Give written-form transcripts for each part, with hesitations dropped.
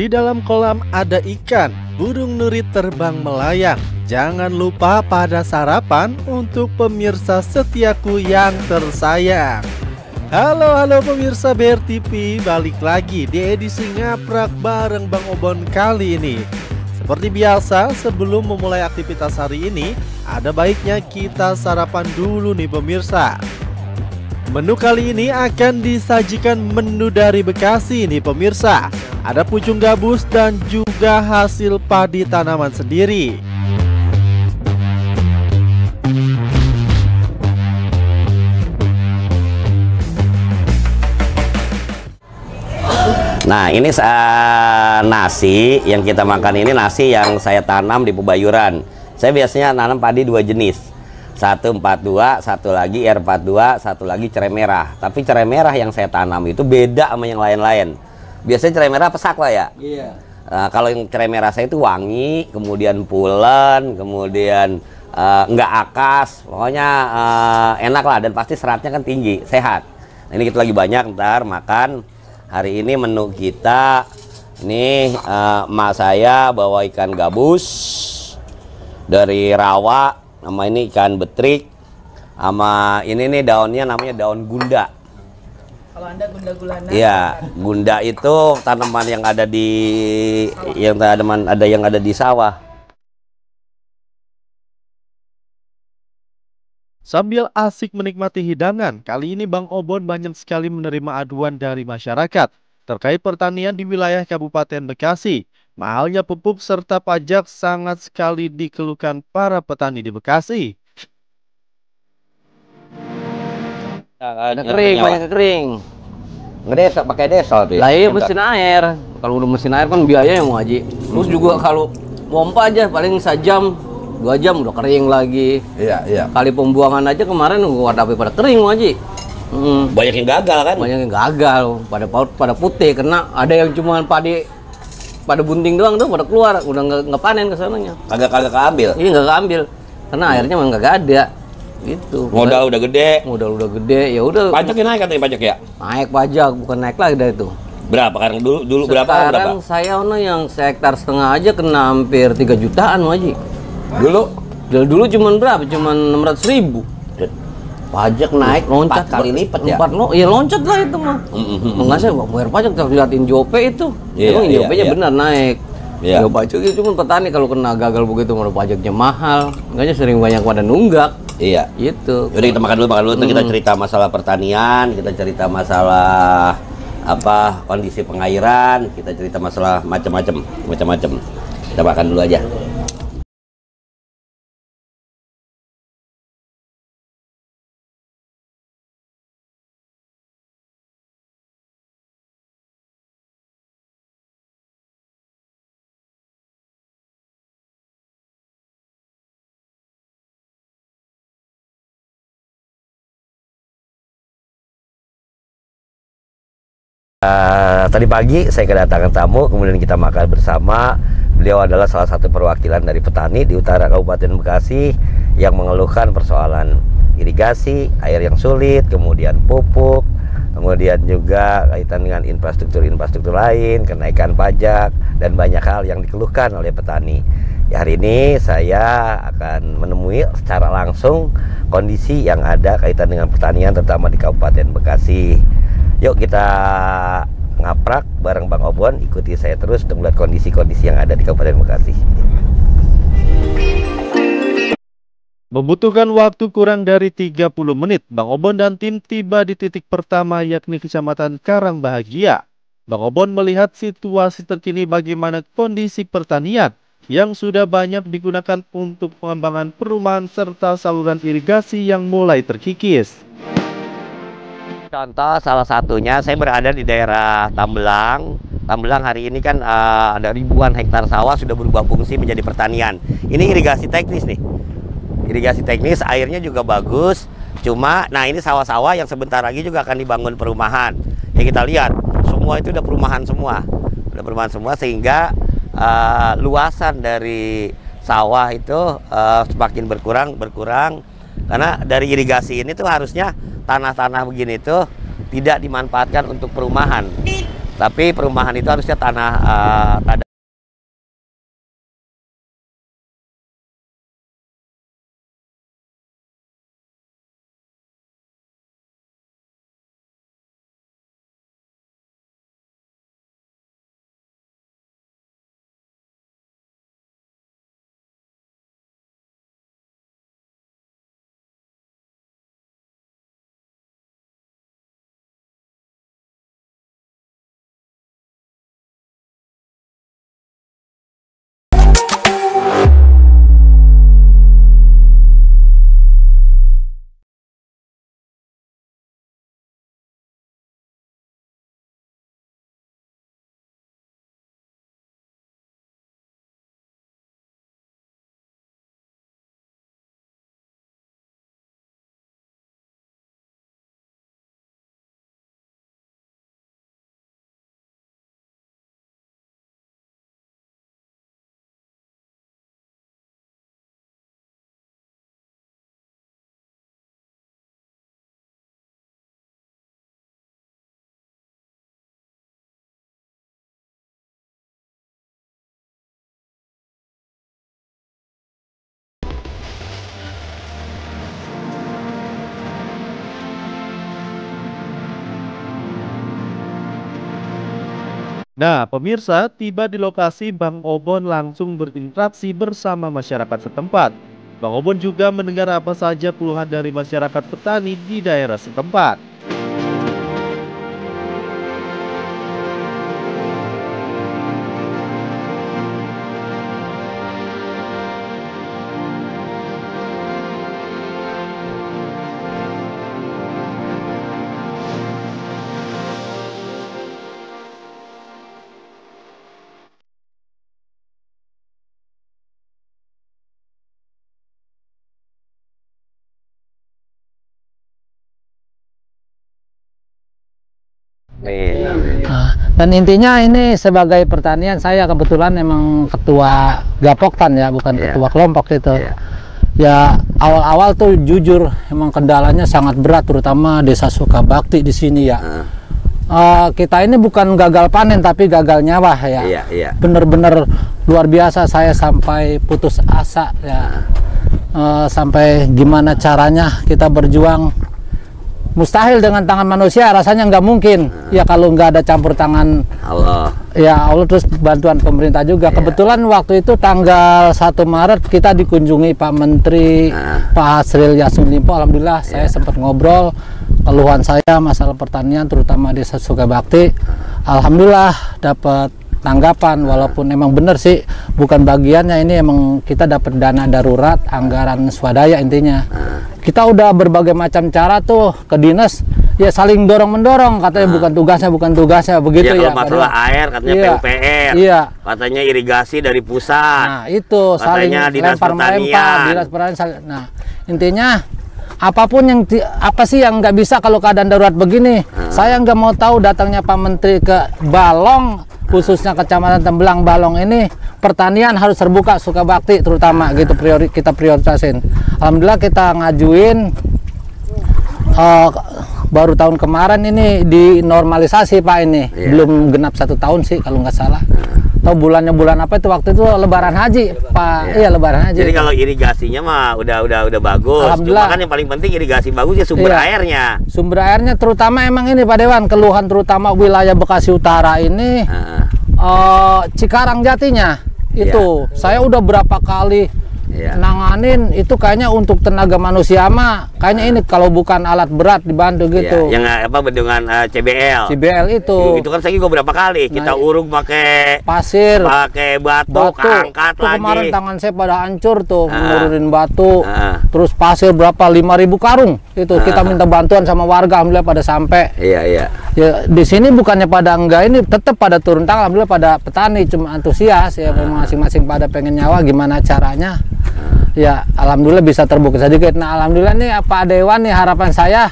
Di dalam kolam ada ikan, burung nuri terbang melayang. Jangan lupa pada sarapan untuk pemirsa setiaku yang tersayang. Halo pemirsa BRTV, balik lagi di edisi Ngaprak bareng Bang Obon kali ini. Seperti biasa, sebelum memulai aktivitas hari ini, ada baiknya kita sarapan dulu nih pemirsa. Menu kali ini akan disajikan menu dari Bekasi nih pemirsa. Ada pucung gabus dan juga hasil padi tanaman sendiri. Nah, ini nasi yang kita makan ini nasi yang saya tanam di Pebayuran. Saya biasanya nanam padi dua jenis. Satu 42, satu lagi R42, satu lagi cerai merah. Tapi cerai merah yang saya tanam itu beda sama yang lain-lain. Biasanya cerai merah pesak lah ya. Iya. Kalau yang cerai merah saya itu wangi, kemudian pulen, kemudian nggak akas. Pokoknya enak lah dan pasti seratnya kan tinggi, sehat. Nah, ini kita lagi banyak ntar makan. Hari ini menu kita, nih emak saya bawa ikan gabus dari rawa. Sama ini ikan betrik, sama ini nih daunnya namanya daun gunda. Kalau Anda gunda gulana. Iya, gunda itu tanaman yang ada di yang ada di sawah. Sambil asik menikmati hidangan, kali ini Bang Obon banyak sekali menerima aduan dari masyarakat terkait pertanian di wilayah Kabupaten Bekasi. Mahalnya pupuk serta pajak sangat sekali dikeluhkan para petani di Bekasi. Ada kering, banyak kering. Ngedesok pakai desol tuh. Lah iya mesin air. Kalau udah mesin air kan biaya yang Haji. Terus juga kalau pompa aja paling sejam, 2 jam udah kering lagi. Iya. Kali pembuangan aja kemarin udah pada kering Haji. Banyak yang gagal kan? Banyak yang gagal, pada putih karena ada yang cuma pada bunting doang tuh pada keluar, udah nggak panen ke sananya. Kagak keambil. Iya nggak keambil karena airnya memang nggak ada. Gitu. Modal udah gede, ya udah. Pajaknya naik katanya pajak ya? Naik pajak, bukan naik lagi dari itu. Berapa? Karena dulu berapa? Sekarang saya yang sehektar setengah aja kena hampir 3 jutaan Haji. Dulu cuman berapa? Cuman 600.000. Pajak naik loncat 4 kali lipat ya? Iya loncat lah itu mah. Enggak saya bayar pajak terus liatin Jope itu. Emang Jope-nya benar naik. Iya. Ya pajak itu cuma petani kalau kena gagal begitu mau pajaknya mahal. Makanya sering banyak pada nunggak. Iya. Gitu. Jadi kita makan dulu. Kita cerita masalah pertanian, kita cerita masalah kondisi pengairan, kita cerita masalah macam-macam. Kita makan dulu aja. Tadi pagi saya kedatangan tamu, kemudian kita makan bersama. Beliau adalah salah satu perwakilan dari petani di utara Kabupaten Bekasi yang mengeluhkan persoalan irigasi, air yang sulit, kemudian pupuk, kemudian juga kaitan dengan infrastruktur lain, kenaikan pajak, dan banyak hal yang dikeluhkan oleh petani. Ya, hari ini saya akan menemui secara langsung kondisi yang ada kaitan dengan pertanian terutama di Kabupaten Bekasi. Yuk kita ngaprak bareng Bang Obon, ikuti saya terus untuk melihat kondisi-kondisi yang ada di Kabupaten Bekasi. Membutuhkan waktu kurang dari 30 menit, Bang Obon dan tim tiba di titik pertama yakni Kecamatan Karangbahagia. Bang Obon melihat situasi terkini bagaimana kondisi pertanian yang sudah banyak digunakan untuk pengembangan perumahan serta saluran irigasi yang mulai terkikis. Contoh salah satunya saya berada di daerah Tambelang. Tambelang hari ini kan ada ribuan hektar sawah sudah berubah fungsi menjadi pertanian. Ini irigasi teknis nih. Irigasi teknis, airnya juga bagus. Cuma, nah ini sawah-sawah yang sebentar lagi juga akan dibangun perumahan. Ya kita lihat, semua itu udah perumahan semua. Udah perumahan semua sehingga luasan dari sawah itu semakin berkurang. Karena dari irigasi ini tuh harusnya tanah-tanah begini tuh tidak dimanfaatkan untuk perumahan. Tapi perumahan itu harusnya tanah Nah, pemirsa, tiba di lokasi Bang Obon langsung berinteraksi bersama masyarakat setempat. Bang Obon juga mendengar apa saja keluhan dari masyarakat petani di daerah setempat. Dan intinya ini sebagai pertanian, saya kebetulan emang ketua Gapoktan ya, bukan ketua kelompok gitu. Ya awal-awal tuh jujur emang kendalanya sangat berat, terutama desa Sukabakti di sini ya. Kita ini bukan gagal panen tapi gagal nyawa ya. Bener-bener luar biasa, saya sampai putus asa ya. Sampai gimana caranya kita berjuang. Mustahil dengan tangan manusia, rasanya nggak mungkin ya kalau nggak ada campur tangan Allah. Ya Allah, terus bantuan pemerintah juga. Kebetulan waktu itu tanggal 1 Maret kita dikunjungi Pak Menteri Pak Shril Yassin Limpo. Alhamdulillah saya sempat ngobrol keluhan saya masalah pertanian terutama desa Sukabakti. Alhamdulillah dapat tanggapan, walaupun emang bener sih bukan bagiannya, ini emang kita dapat dana darurat, anggaran swadaya intinya. Kita udah berbagai macam cara tuh ke dinas, ya saling dorong-mendorong, katanya bukan tugasnya begitu ya. Kalau masalah air katanya PUPR, katanya irigasi dari pusat. Nah itu saling lempar-melempar, dinas pertanian. Nah intinya apapun yang apa sih yang nggak bisa kalau keadaan darurat begini. Saya nggak mau tahu datangnya Pak Menteri ke Balong, khususnya Kecamatan Tembelang Balong ini, pertanian harus terbuka Sukabakti terutama gitu, kita prioritasin. Alhamdulillah kita ngajuin baru tahun kemarin ini dinormalisasi Pak ini, belum genap 1 tahun sih kalau nggak salah. Tahu bulannya bulan apa itu, waktu itu Lebaran Haji Pak. Iya Lebaran Haji. Jadi kalau irigasinya mah udah bagus. Cuma kan yang paling penting irigasi bagus ya sumber airnya. Sumber airnya terutama emang ini Pak Dewan, keluhan terutama wilayah Bekasi Utara ini Cikarang Jatinya itu saya udah berapa kali nanganin itu, kayaknya untuk tenaga manusia mah kayaknya ini kalau bukan alat berat dibantu gitu. Yang apa bendungan CBL itu kan saya juga berapa kali kita urung pakai pasir, pakai batu angkat tuh lagi. Kemarin tangan saya pada hancur tuh menurunin batu, terus pasir berapa 5.000 karung itu kita minta bantuan sama warga, alhamdulillah pada sampai. Ya di sini bukannya pada enggak, ini tetap pada turun tangan, alhamdulillah pada petani cuma antusias ya, masing-masing pada pengen nyawa gimana caranya. Ya alhamdulillah bisa terbuka sedikit. Nah alhamdulillah nih Pak Dewan nih, harapan saya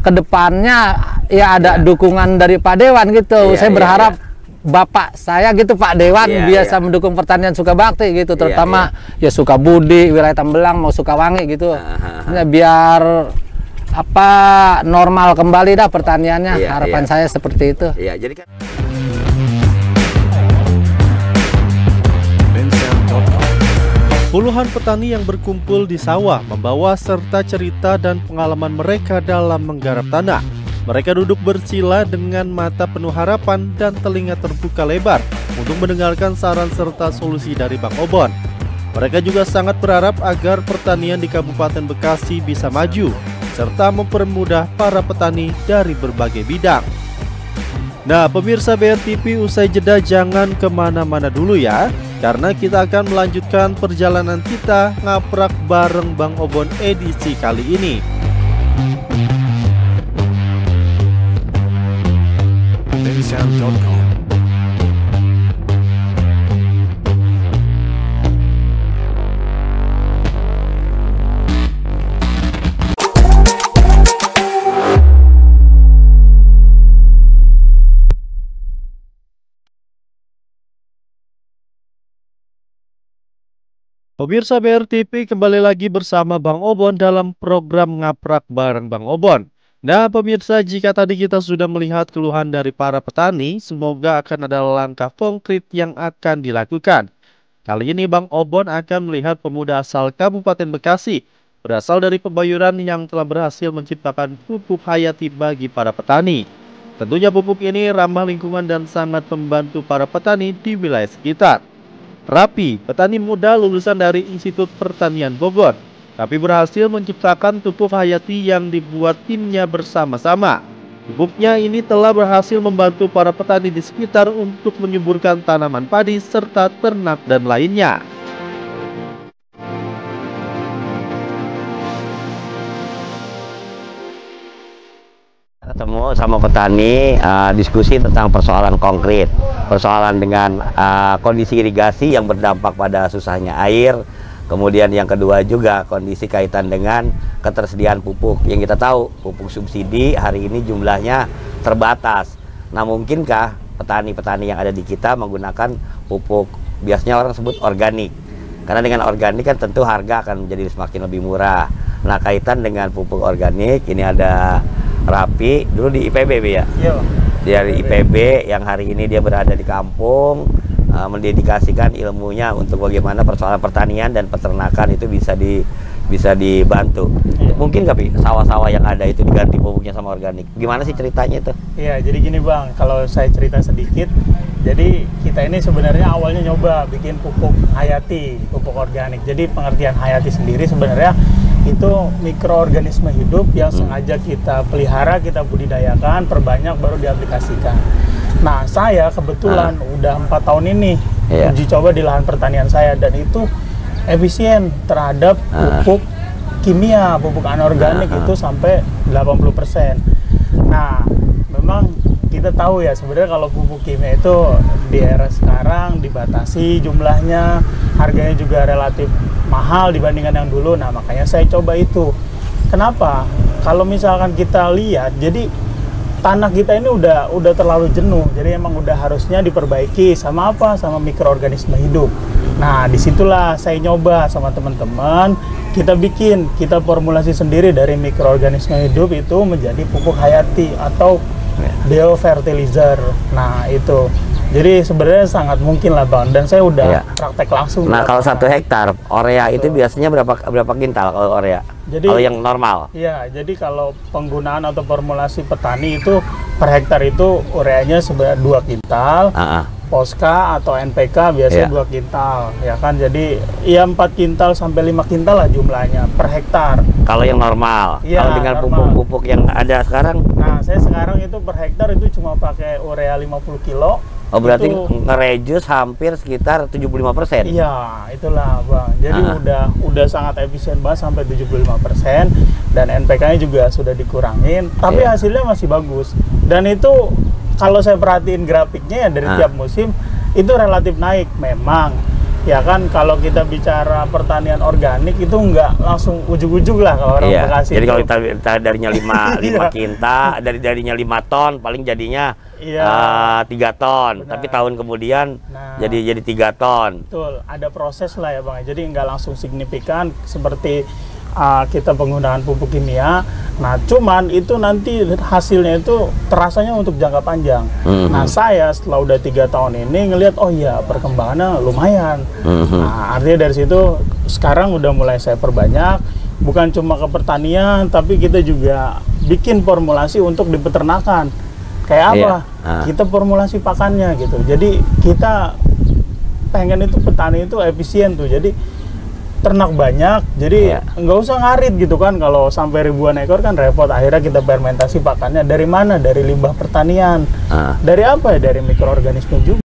ke depannya ya ada dukungan dari Pak Dewan gitu. Saya berharap Bapak saya gitu Pak Dewan biasa mendukung pertanian Sukabakti gitu, terutama ya Sukabudi, wilayah Tembelang mau Sukawangi gitu. Ya, biar apa normal kembali dah pertaniannya, harapan saya seperti itu. Jadi kan Puluhan petani yang berkumpul di sawah membawa serta cerita dan pengalaman mereka dalam menggarap tanah. Mereka duduk bersila dengan mata penuh harapan dan telinga terbuka lebar untuk mendengarkan saran serta solusi dari Bang Obon. Mereka juga sangat berharap agar pertanian di Kabupaten Bekasi bisa maju, serta mempermudah para petani dari berbagai bidang. Nah, pemirsa BRTV, usai jeda jangan kemana-mana dulu ya, karena kita akan melanjutkan perjalanan kita ngaprak bareng Bang Obon edisi kali ini. Pemirsa BRTV, kembali lagi bersama Bang Obon dalam program Ngaprak bareng Bang Obon. Nah pemirsa, jika tadi kita sudah melihat keluhan dari para petani, semoga akan ada langkah konkret yang akan dilakukan. Kali ini Bang Obon akan melihat pemuda asal Kabupaten Bekasi, berasal dari Pebayuran, yang telah berhasil menciptakan pupuk hayati bagi para petani. Tentunya pupuk ini ramah lingkungan dan sangat membantu para petani di wilayah sekitar. Rapi, petani muda lulusan dari Institut Pertanian Bogor, tapi berhasil menciptakan pupuk hayati yang dibuat timnya bersama-sama. Pupuknya ini telah berhasil membantu para petani di sekitar untuk menyuburkan tanaman padi serta ternak dan lainnya. Ketemu sama petani, diskusi tentang persoalan konkret, persoalan dengan kondisi irigasi yang berdampak pada susahnya air. Kemudian yang kedua juga kondisi kaitan dengan ketersediaan pupuk. Yang kita tahu pupuk subsidi hari ini jumlahnya terbatas. Nah, mungkinkah petani-petani yang ada di kita menggunakan pupuk biasanya orang sebut organik? Karena dengan organik kan tentu harga akan menjadi semakin lebih murah. Nah, kaitan dengan pupuk organik ini ada Rapi, dulu di IPB ya? Iya. Dari IPB yang hari ini dia berada di kampung, mendedikasikan ilmunya untuk bagaimana persoalan pertanian dan peternakan itu bisa dibantu. Iya. Mungkin nggak Pi, sawah-sawah yang ada itu diganti pupuknya sama organik? Gimana sih ceritanya itu? Iya, jadi gini Bang, kalau saya cerita sedikit, jadi kita ini sebenarnya awalnya nyoba bikin pupuk hayati, pupuk organik. Jadi pengertian hayati sendiri sebenarnya itu mikroorganisme hidup yang sengaja kita pelihara, kita budidayakan, perbanyak baru diaplikasikan. Nah, saya kebetulan udah 4 tahun ini uji coba di lahan pertanian saya, dan itu efisien terhadap pupuk kimia, pupuk anorganik itu sampai 80%. Nah, memang kita tahu ya sebenarnya kalau pupuk kimia itu di era sekarang dibatasi jumlahnya, harganya juga relatif mahal dibandingkan yang dulu. Nah, makanya saya coba itu. Kenapa? Kalau misalkan kita lihat, jadi tanah kita ini udah terlalu jenuh. Jadi emang udah harusnya diperbaiki sama apa? Sama mikroorganisme hidup. Nah, disitulah saya nyoba sama teman-teman. Kita formulasi sendiri dari mikroorganisme hidup itu menjadi pupuk hayati atau biofertilizer. Nah, itu. Jadi sebenarnya sangat mungkin lah Bang, dan saya udah praktek langsung. Nah, kalau 1 hektar urea itu biasanya berapa kintal kalau urea? Jadi, kalau yang normal? Iya, jadi kalau penggunaan atau formulasi petani itu per hektar itu ureanya sebanyak 2 kintal. Posca atau NPK biasanya 2 kintal, ya kan? Jadi ya 4 kintal sampai 5 kintal lah jumlahnya per hektar. Kalau yang normal. Ya, kalau dengan pupuk-pupuk yang ada sekarang? Nah, saya sekarang itu per hektar itu cuma pakai urea 50 kilo. Oh, berarti nge-reduce hampir sekitar 75%? Iya, itulah Bang. Jadi udah sangat efisien banget sampai 75%, dan NPK-nya juga sudah dikurangin, tapi hasilnya masih bagus. Dan itu kalau saya perhatiin grafiknya ya dari tiap musim itu relatif naik memang. Ya kan, kalau kita bicara pertanian organik itu nggak langsung ujug-ujug lah kalau orang Bekasi. Jadi kalau kita darinya 5 kintal, darinya 5 ton, paling jadinya 3 ton. Benar. Tapi tahun kemudian jadi 3 ton. Betul, ada proses lah ya Bang. Jadi nggak langsung signifikan seperti kita penggunaan pupuk kimia. Nah, cuman itu nanti hasilnya itu terasanya untuk jangka panjang. Nah, saya setelah udah 3 tahun ini ngelihat, oh iya perkembangannya lumayan. Nah, artinya dari situ sekarang udah mulai saya perbanyak, bukan cuma ke pertanian, tapi kita juga bikin formulasi untuk di peternakan. Kayak apa? Kita formulasi pakannya gitu. Jadi kita pengen itu petani itu efisien tuh. Jadi ternak banyak, jadi nggak usah ngarit gitu kan. Kalau sampai ribuan ekor kan repot. Akhirnya kita fermentasi pakannya dari mana? Dari limbah pertanian. Dari apa ya? Dari mikroorganisme juga.